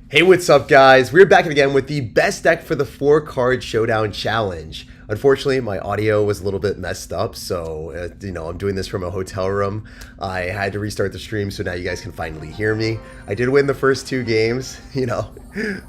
Hey, what's up, guys? We're back again with the best deck for the 4-card Showdown challenge. Unfortunately, my audio was a little bit messed up, so, I'm doing this from a hotel room. I had to restart the stream, so now you guys can finally hear me. I did win the first 2 games, a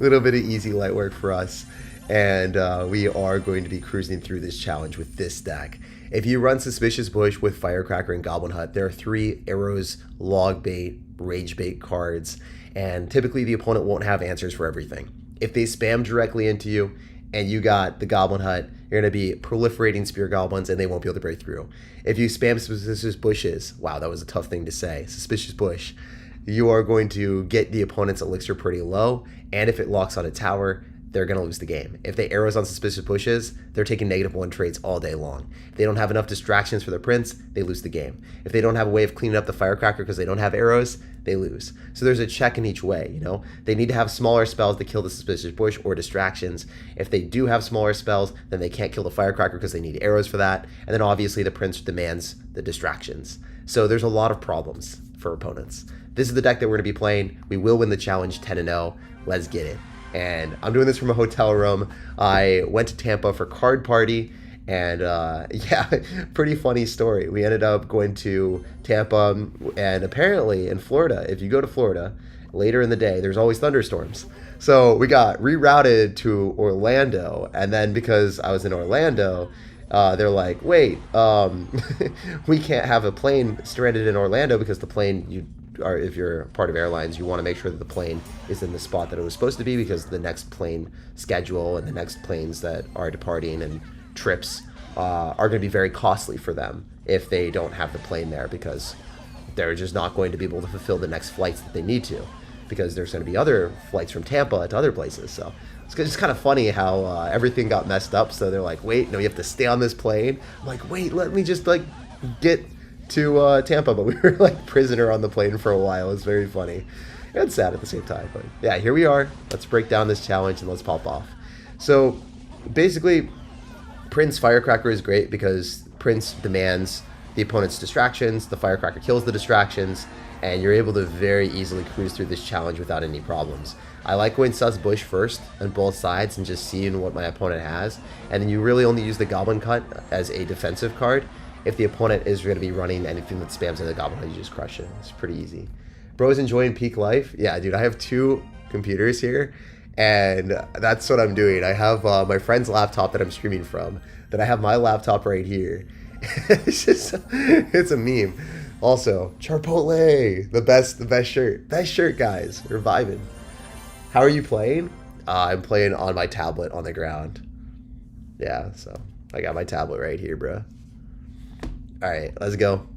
little bit of easy light work for us. And we are going to be cruising through this challenge with this deck. If you run Suspicious Bush with Firecracker and Goblin Hut, there are 3 Arrows, Log Bait, Rage Bait cards. And typically the opponent won't have answers for everything. If they spam directly into you and you got the Goblin Hut, you're going to be proliferating Spear Goblins and they won't be able to break through. If you spam Suspicious Bushes, wow, that was a tough thing to say, Suspicious Bush, you are going to get the opponent's elixir pretty low, and if it locks on a tower, they're going to lose the game. If they arrows on Suspicious Bushes, they're taking -1 trades all day long. If they don't have enough distractions for their prince, they lose the game. If they don't have a way of cleaning up the Firecracker because they don't have arrows, they lose. So there's a check in each way, They need to have smaller spells to kill the Suspicious Bush or distractions. If they do have smaller spells, then they can't kill the Firecracker because they need arrows for that. And then obviously the prince demands the distractions. So there's a lot of problems for opponents. This is the deck that we're going to be playing. We will win the challenge 10-0. Let's get it. And I'm doing this from a hotel room. I went to Tampa for card party, and pretty funny story. We ended up going to Tampa, and apparently in Florida, if you go to Florida later in the day, there's always thunderstorms. So we got rerouted to Orlando, and then because I was in Orlando, they're like, wait, we can't have a plane stranded in Orlando because the plane if you're part of airlines, you want to make sure that the plane is in the spot that it was supposed to be, because the next plane schedule and the next planes that are departing and trips are going to be very costly for them if they don't have the plane there, because they're just not going to be able to fulfill the next flights that they need to, because there's going to be other flights from Tampa to other places. So it's just kind of funny how everything got messed up. So they're like, wait, no, you have to stay on this plane. I'm like, wait, let me just get to Tampa, but we were like prisoner on the plane for a while. It was very funny and sad at the same time. But yeah, here we are. Let's break down this challenge and let's pop off. So basically, Prince Firecracker is great because Prince demands the opponent's distractions, the Firecracker kills the distractions, and you're able to very easily cruise through this challenge without any problems. I like going Sus Bush first on both sides and just seeing what my opponent has, and then you really only use the Goblin Cut as a defensive card. If the opponent is going to be running anything that spams in the Goblin Hut, you just crush it. It's pretty easy. Bro's enjoying peak life. Yeah, dude, I have 2 computers here, and that's what I'm doing. I have my friend's laptop that I'm streaming from. Then I have my laptop right here. It's a meme. Also, Chipotle, the best shirt. Best shirt, guys. We're vibing. How are you playing? I'm playing on my tablet on the ground. Yeah, so I got my tablet right here, bro. All right, let's go.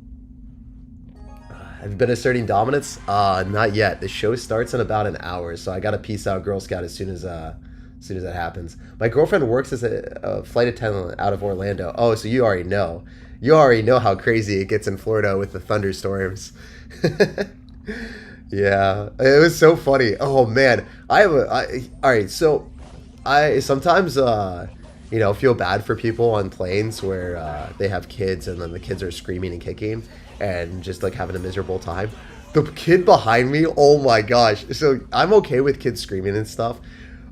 Have you been asserting dominance? Not yet. The show starts in about an hour, so I gotta peace out Girl Scout as soon as that happens. My girlfriend works as a flight attendant out of Orlando. Oh, so you already know. You already know how crazy it gets in Florida with the thunderstorms. Yeah, it was so funny. Oh man, all right. So I sometimes feel bad for people on planes where they have kids and then the kids are screaming and kicking and just like having a miserable time. The kid behind me, oh my gosh. So I'm okay with kids screaming and stuff.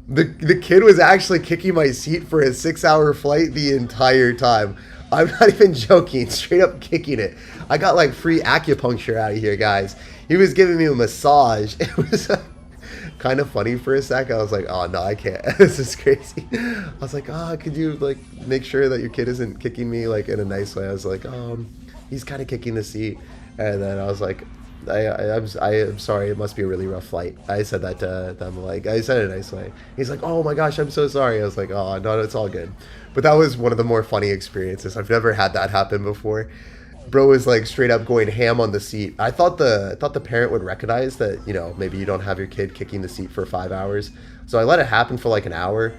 The kid was actually kicking my seat for a 6-hour flight the entire time. I'm not even joking, straight up kicking it. I got like free acupuncture out of here, guys. He was giving me a massage. It was kind of funny for a sec. I was like, oh no, I can't. This is crazy. I was like, could you like make sure that your kid isn't kicking me like in a nice way? I was like, he's kind of kicking the seat. And then I was like, I'm sorry, it must be a really rough flight. I said that to them, like, I said it a nice way. He's like, oh my gosh, I'm so sorry. I was like, oh no, it's all good. But that was one of the more funny experiences. I've never had that happen before. Bro was like straight up going ham on the seat. I thought the parent would recognize that, maybe you don't have your kid kicking the seat for 5 hours. So I let it happen for like an hour.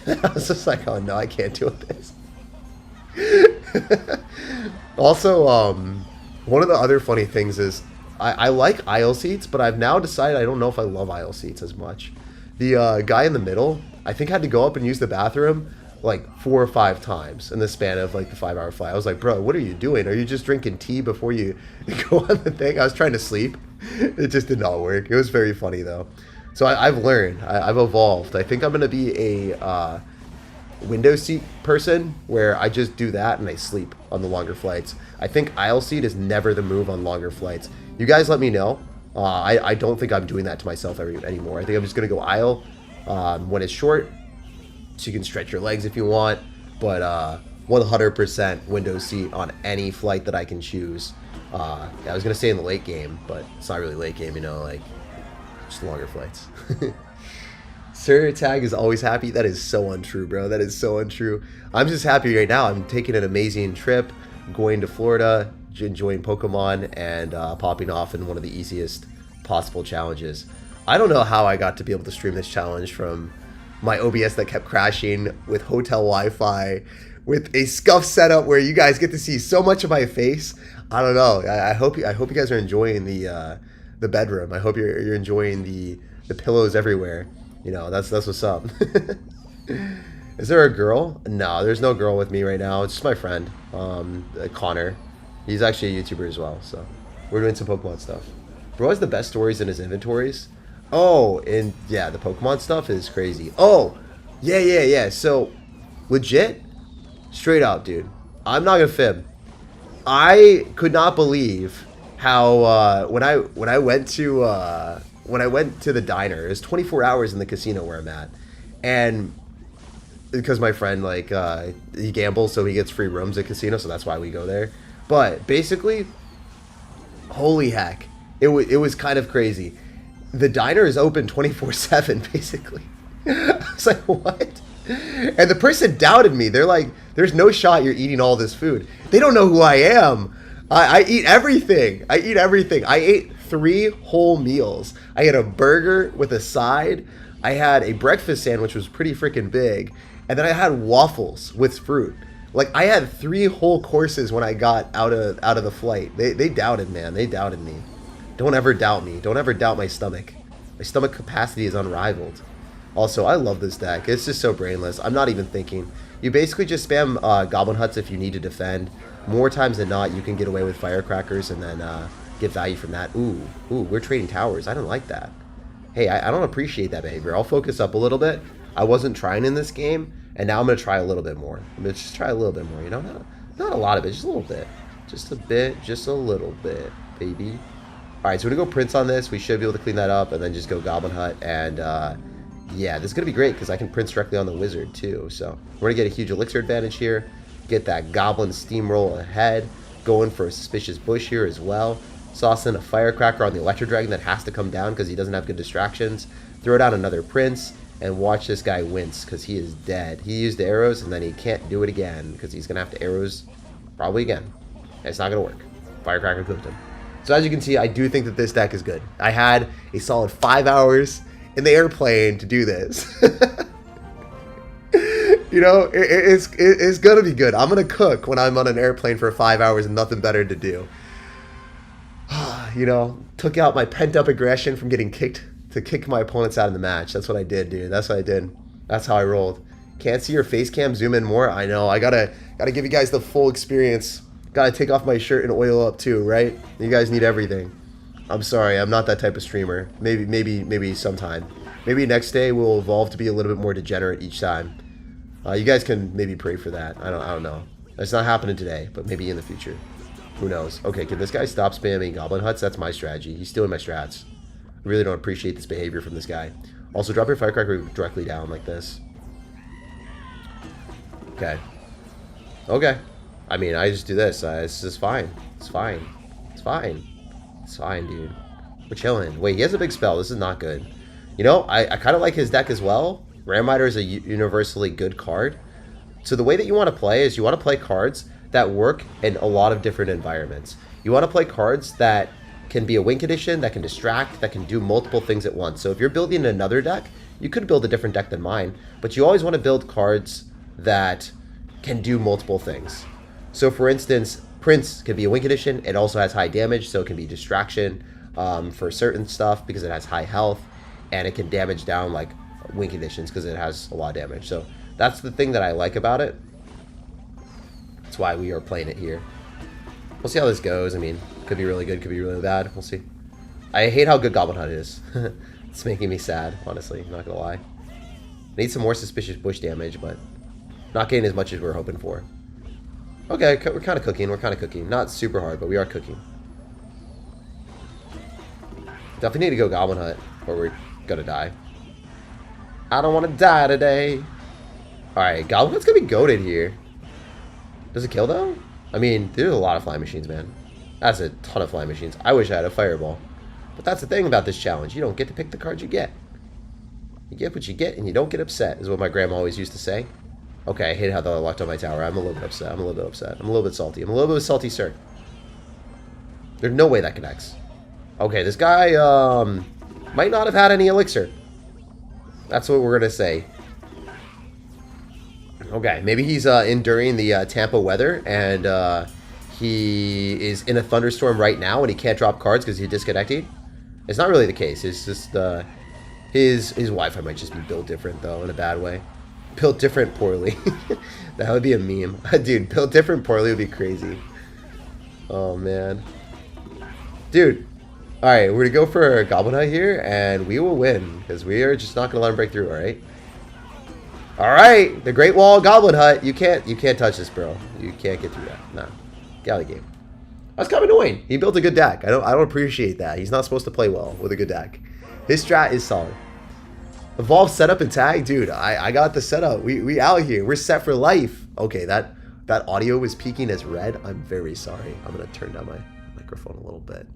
And I was just like, oh no, I can't deal with this. Also, one of the other funny things is I like aisle seats, but I've now decided I don't know if I love aisle seats as much. The guy in the middle, I think, had to go up and use the bathroom like 4 or 5 times in the span of like the 5-hour flight. I was like, bro, what are you doing? Are you just drinking tea before you go on the thing? I was trying to sleep. It just did not work. It was very funny though. So I've learned. I've evolved. I think I'm going to be a window seat person where I just do that and I sleep on the longer flights. I think aisle seat is never the move on longer flights. You guys let me know. I don't think I'm doing that to myself anymore. I think I'm just going to go aisle when it's short, so you can stretch your legs if you want. But 100% window seat on any flight that I can choose. Yeah, I was going to say in the late game, but it's not really late game, you know, like just longer flights. SirTag is always happy. That is so untrue, bro. That is so untrue. I'm just happy right now. I'm taking an amazing trip, going to Florida, enjoying Pokemon, and popping off in one of the easiest possible challenges. I don't know how I got to be able to stream this challenge from my OBS that kept crashing, with hotel Wi-Fi, with a scuff setup where you guys get to see so much of my face. I don't know. I hope you guys are enjoying the bedroom. I hope you're enjoying the pillows everywhere. You know, that's what's up. Is there a girl? No, there's no girl with me right now. It's just my friend, Connor. He's actually a YouTuber as well, so we're doing some Pokemon stuff. Bro has the best stories in his inventories. Oh, and yeah, the Pokemon stuff is crazy. Oh, yeah. So, legit, straight up, dude. I'm not gonna fib. I could not believe how when I went to the diner, it was 24 hours in the casino where I'm at, and because my friend, like, he gambles, so he gets free rooms at casino, so that's why we go there. But basically, holy heck, it was kind of crazy. The diner is open 24/7, basically. I was like, what? And the person doubted me. They're like, there's no shot you're eating all this food. They don't know who I am. I eat everything. I ate 3 whole meals. I had a burger with a side. I had a breakfast sandwich, which was pretty freaking big. And then I had waffles with fruit. Like, I had 3 whole courses when I got out of the flight. They doubted, man. They doubted me. Don't ever doubt me. Don't ever doubt my stomach. My stomach capacity is unrivaled. Also, I love this deck. It's just so brainless. I'm not even thinking. You basically just spam Goblin Huts if you need to defend. More times than not, you can get away with Firecrackers and then get value from that. Ooh, we're trading towers. I don't like that. Hey, I don't appreciate that behavior. I'll focus up a little bit. I wasn't trying in this game, and now I'm going to try a little bit more. I'm going to just try a little bit more, you know? Not a lot of it, just a little bit. Just a bit, just a little bit, baby. Alright, so we're going to go Prince on this. We should be able to clean that up, and then just go Goblin Hut. And, yeah, this is going to be great, because I can Prince directly on the Wizard, too. So, we're going to get a huge Elixir advantage here. Get that Goblin Steamroll ahead. Going for a Suspicious Bush here as well. Sauce in a Firecracker on the Electro Dragon that has to come down, because he doesn't have good distractions. Throw down another Prince, and watch this guy wince, because he is dead. He used the arrows, and then he can't do it again, because he's going to have to arrows probably again. And it's not going to work. Firecracker cooked him. So as you can see, I do think that this deck is good. I had a solid 5 hours in the airplane to do this. You know, it's going to be good. I'm going to cook when I'm on an airplane for 5 hours and nothing better to do. You know, took out my pent-up aggression from getting kicked to kick my opponents out of the match. That's what I did, dude. That's what I did. That's how I rolled. Can't see your face cam. Zoom in more. I know. I gotta give you guys the full experience. Gotta take off my shirt and oil up too, right? You guys need everything. I'm sorry. I'm not that type of streamer. Maybe sometime. Maybe next day we'll evolve to be a little bit more degenerate each time. You guys can maybe pray for that. I don't know. It's not happening today, but maybe in the future. Who knows? Okay, can this guy stop spamming Goblin Huts? That's my strategy. He's stealing my strats. I really don't appreciate this behavior from this guy. Also, drop your Firecracker directly down like this. Okay. Okay. I mean, I just do this. This is fine. It's fine. It's fine. It's fine, dude. We're chilling. Wait, he has a big spell. This is not good. You know, I kind of like his deck as well. Ramrider is a universally good card. So the way that you want to play is you want to play cards that work in a lot of different environments. You want to play cards that can be a win condition, that can distract, that can do multiple things at once. So if you're building another deck, you could build a different deck than mine, but you always want to build cards that can do multiple things. So for instance, Prince can be a win condition. It also has high damage, so it can be distraction for certain stuff because it has high health, and it can damage down like win conditions because it has a lot of damage. So that's the thing that I like about it. That's why we are playing it here. We'll see how this goes. I mean, could be really good, could be really bad. We'll see. I hate how good Goblin Hunt is. It's making me sad, honestly. Not gonna lie. I need some more suspicious bush damage, but not getting as much as we were hoping for. Okay, we're kind of cooking. We're kind of cooking. Not super hard, but we are cooking. Definitely need to go Goblin Hut, or we're gonna die. I don't want to die today. Alright, Goblin Hut's gonna be goated here. Does it kill, though? I mean, there's a lot of flying machines, man. That's a ton of flying machines. I wish I had a fireball. But that's the thing about this challenge. You don't get to pick the cards you get. You get what you get, and you don't get upset, is what my grandma always used to say. Okay, I hate how they locked on my tower. I'm a little bit upset. I'm a little bit upset. I'm a little bit salty. I'm a little bit salty, sir. There's no way that connects. Okay, this guy might not have had any elixir. That's what we're going to say. Okay, maybe he's enduring the Tampa weather, and he is in a thunderstorm right now, and he can't drop cards because he's disconnected. It's not really the case. It's just his Wi-Fi might just be built different, though, in a bad way. Built different poorly. That would be a meme. Dude, built different poorly would be crazy. Oh, man. Dude. Alright, we're going to go for a Goblin Hut here, and we will win. Because we are just not going to let him break through, alright? Alright, the Great Wall Goblin Hut. You can't touch this, bro. You can't get through that. Nah. Get out of the game. That's kind of annoying. He built a good deck. I don't appreciate that. He's not supposed to play well with a good deck. His strat is solid. Evolve, setup, and tag. Dude, I got the setup. We out here. We're set for life. Okay, that audio was peaking as red. I'm very sorry. I'm going to turn down my microphone a little bit.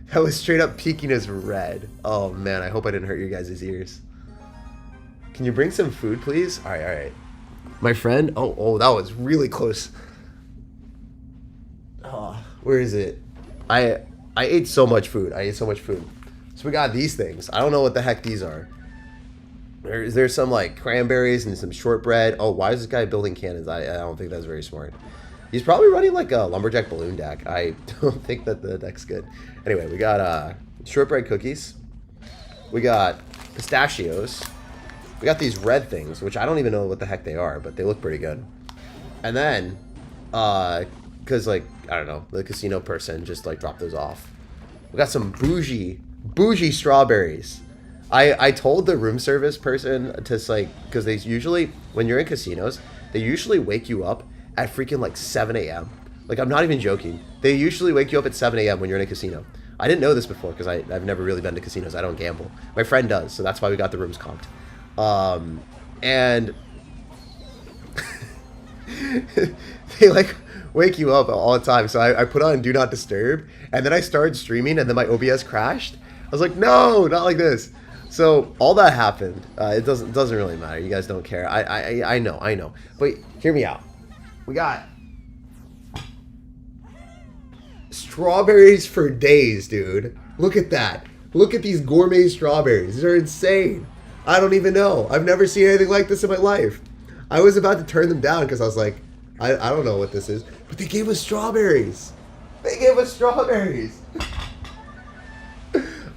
That was straight up peaking as red. Oh, man. I hope I didn't hurt your guys' ears. Can you bring some food, please? All right. My friend. Oh, that was really close. Oh, where is it? I ate so much food. So we got these things. I don't know what the heck these are. There's some like cranberries and some shortbread. Oh, why is this guy building cannons? I don't think that's very smart. He's probably running like a lumberjack balloon deck. I don't think that the deck's good. Anyway, we got shortbread cookies. We got pistachios. We got these red things, which I don't even know what the heck they are, but they look pretty good. And then, because like, I don't know, the casino person just like dropped those off. We got some bougie strawberries. I told the room service person to like, because they usually, when you're in casinos, they usually wake you up at freaking like 7 a.m. Like, I'm not even joking. They usually wake you up at 7 a.m. when you're in a casino. I didn't know this before because I've never really been to casinos. I don't gamble. My friend does, so that's why we got the rooms comped. And they like wake you up all the time. So I put on Do Not Disturb, and then I started streaming, and then my OBS crashed. I was like, no, not like this. So all that happened. It doesn't really matter. You guys don't care. I know. But hear me out. We got strawberries for days, dude. Look at that. Look at these gourmet strawberries. These are insane. I don't even know. I've never seen anything like this in my life. I was about to turn them down because I was like, I don't know what this is. But they gave us strawberries.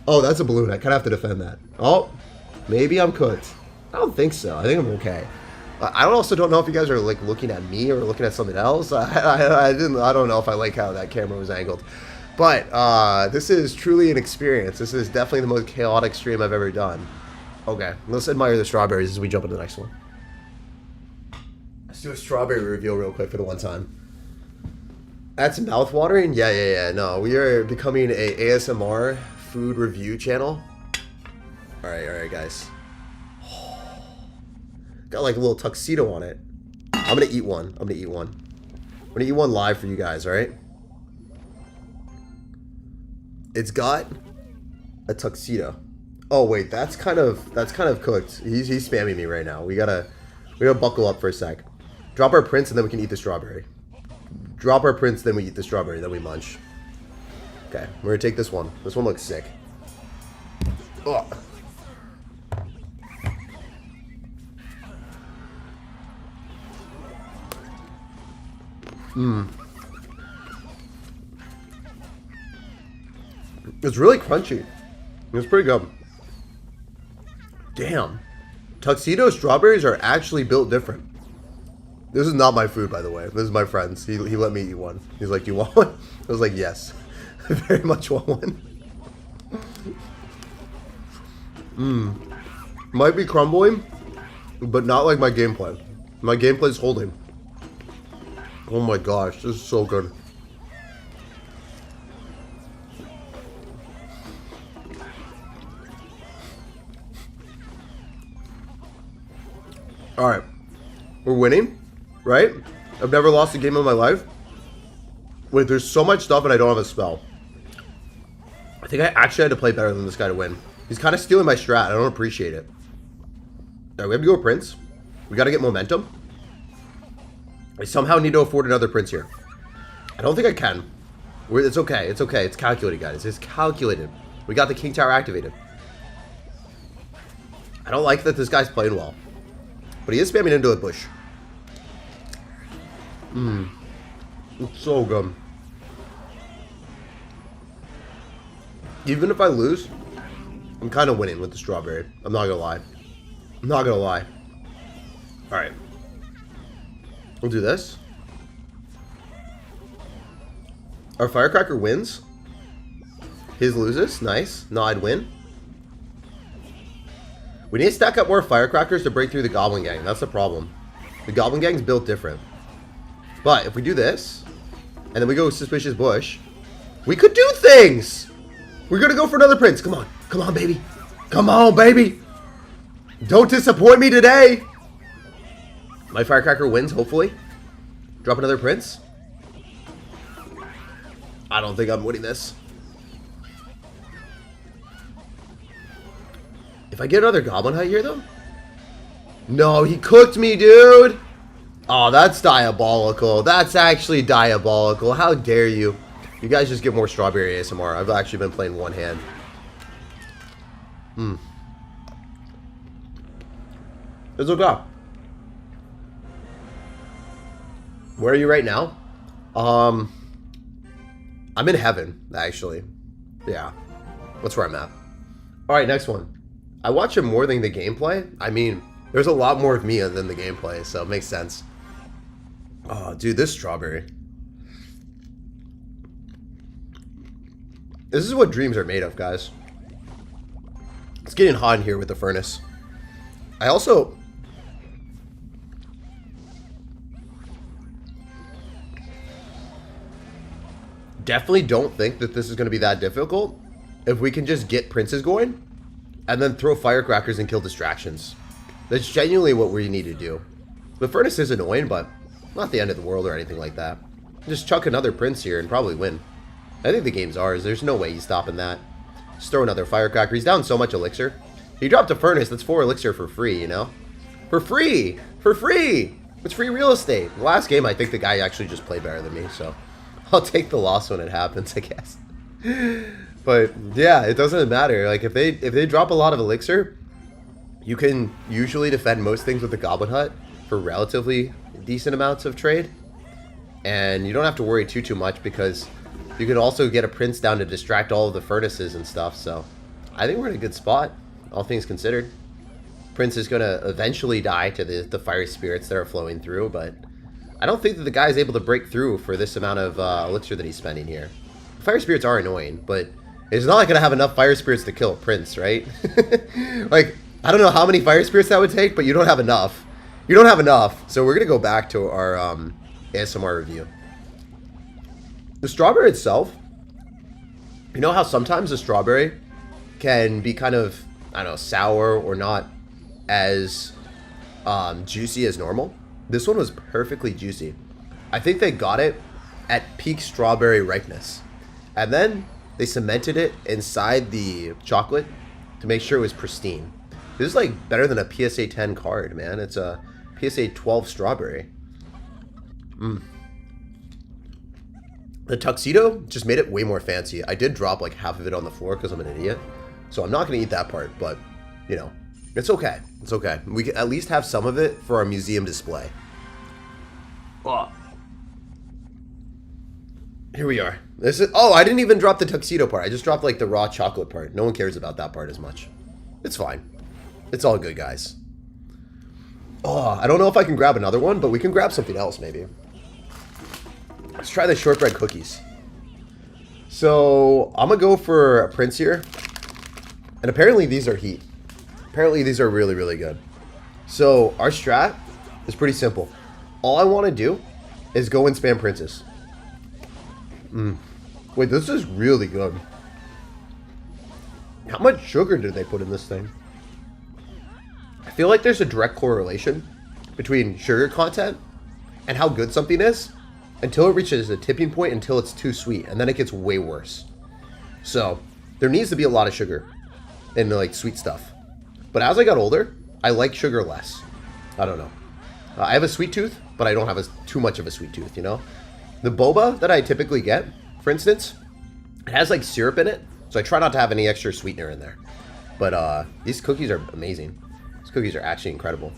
Oh, that's a balloon. I kind of have to defend that. Oh, maybe I'm cooked. I don't think so. I think I'm okay. I also don't know if you guys are like looking at me or looking at something else. I don't know if I like how that camera was angled. But this is truly an experience. This is definitely the most chaotic stream I've ever done. Okay, let's admire the strawberries as we jump into the next one. Let's do a strawberry reveal real quick for the one time. That's mouth-watering? Yeah. No, we are becoming a ASMR food review channel. All right, guys. Got like a little tuxedo on it. I'm gonna eat one. I'm gonna eat one live for you guys. All right. It's got a tuxedo. Oh wait, that's kind of cooked. He's spamming me right now. We gotta buckle up for a sec. Drop our prints and then we can eat the strawberry. Drop our prints, then we eat the strawberry, then we munch. Okay, we're gonna take this one. This one looks sick. Oh. It's really crunchy. It's pretty good. Damn. Tuxedo strawberries are actually built different. This is not my food, by the way. This is my friend's. He let me eat one. He's like, "Do you want one?" I was like, "Yes." I very much want one. Might be crumbling, but not like my gameplay. My gameplay's holding. Oh my gosh, this is so good. Alright. We're winning, right? I've never lost a game in my life. Wait, there's so much stuff and I don't have a spell. I think I actually had to play better than this guy to win. He's kind of stealing my strat. I don't appreciate it. Alright, we have to go with Prince. We got to get momentum. I somehow need to afford another Prince here. I don't think I can. It's okay. It's okay. It's calculated, guys. It's calculated. We got the King Tower activated. I don't like that this guy's playing well. But he is spamming into a bush. It's so good. Even if I lose, I'm kind of winning with the strawberry. I'm not gonna lie. I'm not gonna lie. Alright. We'll do this. Our firecracker wins. His loses. Nice. No, I'd win. We need to stack up more firecrackers to break through the goblin gang. That's the problem. The goblin gang's built different. But if we do this, and then we go suspicious bush, we could do things! We're gonna go for another prince. Come on. Come on, baby. Come on, baby. Don't disappoint me today. My firecracker wins, hopefully. Drop another prince. I don't think I'm winning this. If I get another goblin hut here, though? No, he cooked me, dude. Oh, that's diabolical. That's actually diabolical. How dare you? You guys just get more strawberry ASMR. I've actually been playing one hand. It's okay. Where are you right now? I'm in heaven, actually. Yeah. That's where I'm at. Alright, next one. I watch him more than the gameplay. I mean, there's a lot more of me than the gameplay, so it makes sense. Oh, dude, this strawberry. This is what dreams are made of, guys. It's getting hot in here with the furnace. I also... definitely don't think that this is going to be that difficult if we can just get princes going and then throw firecrackers and kill distractions. That's genuinely what we need to do. The furnace is annoying, but not the end of the world or anything like that. Just chuck another prince here and probably win. I think the game's ours. There's no way he's stopping that. Just throw another firecracker. He's down so much elixir. He dropped a furnace. That's 4 elixir for free, you know? For free! For free! It's free real estate. The last game, I think the guy actually just played better than me, so... I'll take the loss when it happens, I guess. But yeah, it doesn't matter. Like if they drop a lot of elixir, you can usually defend most things with the Goblin Hut for relatively decent amounts of trade. And you don't have to worry too much because you can also get a prince down to distract all of the furnaces and stuff. So I think we're in a good spot, all things considered. Prince is going to eventually die to the fire spirits that are flowing through, but I don't think that the guy is able to break through for this amount of elixir that he's spending here. Fire spirits are annoying, but it's not like going to have enough fire spirits to kill a prince, right? Like, I don't know how many fire spirits that would take, but you don't have enough. You don't have enough. So we're going to go back to our ASMR review. The strawberry itself, you know how sometimes the strawberry can be kind of, I don't know, sour or not as juicy as normal? This one was perfectly juicy. I think they got it at peak strawberry ripeness. And then they cemented it inside the chocolate to make sure it was pristine. This is like better than a PSA 10 card, man. It's a PSA 12 strawberry. The tuxedo just made it way more fancy. I did drop like half of it on the floor because I'm an idiot. So I'm not going to eat that part, but, you know, it's okay. It's okay. We can at least have some of it for our museum display. Oh. Here we are. This is... oh, I didn't even drop the tuxedo part. I just dropped like the raw chocolate part. No one cares about that part as much. It's fine. It's all good, guys. Oh, I don't know if I can grab another one, but we can grab something else maybe. Let's try the shortbread cookies. So I'm gonna go for a prince here. And apparently these are heat. Apparently these are really, really good. So our strat is pretty simple. All I want to do is go and spam Princess. Wait, this is really good. How much sugar did they put in this thing? I feel like there's a direct correlation between sugar content and how good something is until it reaches a tipping point, until it's too sweet, and then it gets way worse. So there needs to be a lot of sugar in like sweet stuff. But as I got older, I like sugar less. I don't know. I have a sweet tooth, but I don't have too much of a sweet tooth, you know? The boba that I typically get, for instance, it has like syrup in it, so I try not to have any extra sweetener in there. But these cookies are amazing. These cookies are actually incredible.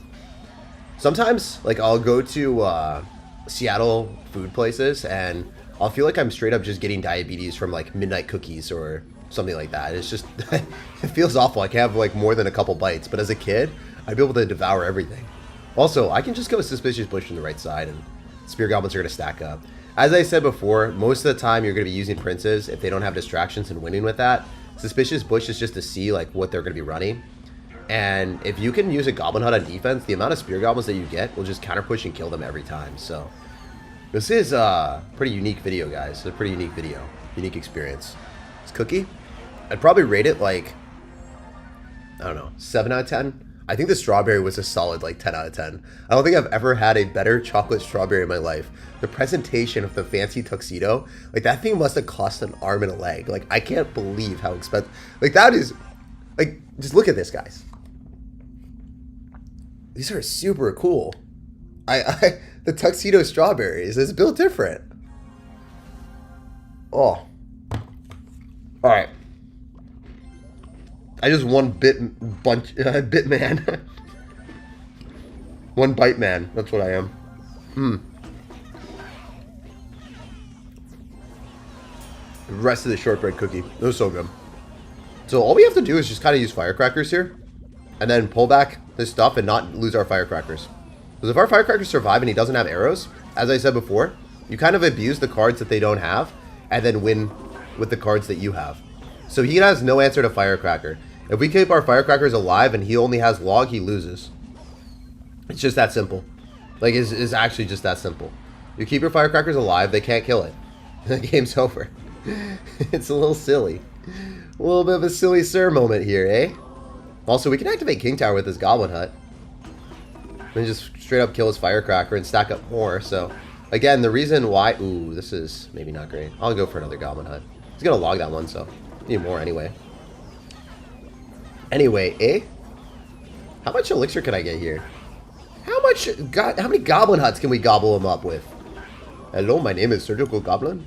Sometimes, like, I'll go to Seattle food places, and I'll feel like I'm straight up just getting diabetes from, like, midnight cookies or something like that. It's just, it feels awful. I can't have, like, more than a couple bites. But as a kid, I'd be able to devour everything. Also, I can just go Suspicious Bush on the right side, and Spear Goblins are going to stack up. As I said before, most of the time you're going to be using Princes if they don't have distractions and winning with that. Suspicious Bush is just to see, like, what they're going to be running. And if you can use a Goblin Hut on defense, the amount of Spear Goblins that you get will just counter push and kill them every time. So this is a pretty unique video, guys. It's a pretty unique video. Unique experience. This cookie, I'd probably rate it like, I don't know, 7 out of 10. I think the strawberry was a solid like 10 out of 10. I don't think I've ever had a better chocolate strawberry in my life. The presentation of the fancy tuxedo, like that thing must have cost an arm and a leg. Like I can't believe how expensive, like that is, like just look at this, guys. These are super cool. The tuxedo strawberries is built different. Oh. Alright. I just one bit man. One bite man. That's what I am. The rest of the shortbread cookie. It was so good. So all we have to do is just kind of use firecrackers here. And then pull back this stuff and not lose our firecrackers. Because if our firecrackers survive and he doesn't have arrows, as I said before, you kind of abuse the cards that they don't have and then win with the cards that you have. So he has no answer to firecracker. If we keep our firecrackers alive and he only has log, he loses. It's just that simple. Like, it's actually just that simple. You keep your firecrackers alive, they can't kill it. The game's over. It's a little silly. A little bit of a silly sir moment here, eh? Also, we can activate King Tower with this Goblin Hut. And just straight up kill his Firecracker and stack up more. So, again, the reason why... Ooh, this is maybe not great. I'll go for another Goblin Hut. He's going to log that one, so... Need more anyway. Anyway, eh? How much elixir can I get here? How many Goblin Huts can we gobble him up with? Hello, my name is Surgical Goblin.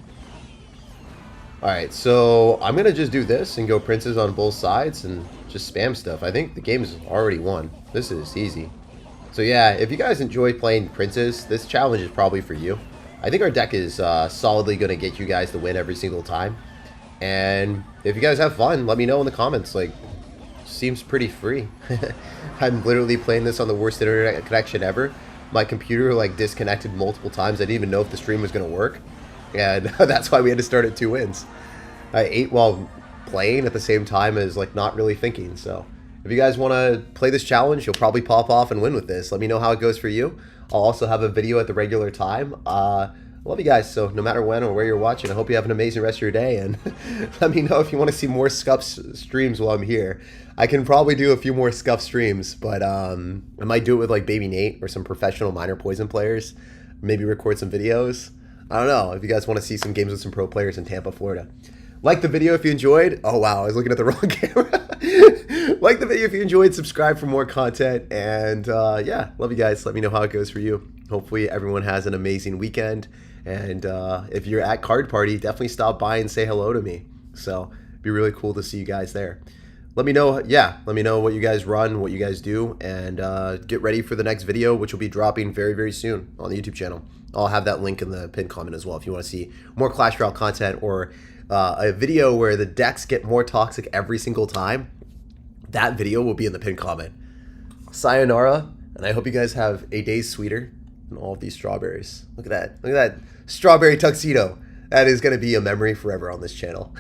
Alright, so I'm going to just do this and go Princes on both sides and just spam stuff. I think the game's already won. This is easy. So yeah, if you guys enjoy playing Princes, this challenge is probably for you. I think our deck is solidly going to get you guys to win every single time. And if you guys have fun, let me know in the comments. Like, seems pretty free. I'm literally playing this on the worst internet connection ever. My computer like disconnected multiple times. I didn't even know if the stream was going to work. And that's why we had to start at 2 wins. I ate while playing at the same time as like not really thinking. So if you guys want to play this challenge, you'll probably pop off and win with this. Let me know how it goes for you. I'll also have a video at the regular time. Love you guys. So no matter when or where you're watching, I hope you have an amazing rest of your day. And let me know if you want to see more Scuff streams while I'm here. I can probably do a few more Scuff streams, but I might do it with like Baby Nate or some professional Minor Poison players. Maybe record some videos. I don't know if you guys want to see some games with some pro players in Tampa, Florida. Like the video if you enjoyed. Oh, wow. I was looking at the wrong camera. Like the video if you enjoyed. Subscribe for more content. And yeah, love you guys. Let me know how it goes for you. Hopefully everyone has an amazing weekend. And if you're at Card Party, definitely stop by and say hello to me. So it'd be really cool to see you guys there. Let me know, yeah, let me know what you guys run, what you guys do, and get ready for the next video, which will be dropping very, very soon on the YouTube channel. I'll have that link in the pinned comment as well if you want to see more Clash Royale content or a video where the decks get more toxic every single time. That video will be in the pinned comment. Sayonara, and I hope you guys have a day sweeter than all of these strawberries. Look at that. Look at that strawberry tuxedo. That is going to be a memory forever on this channel.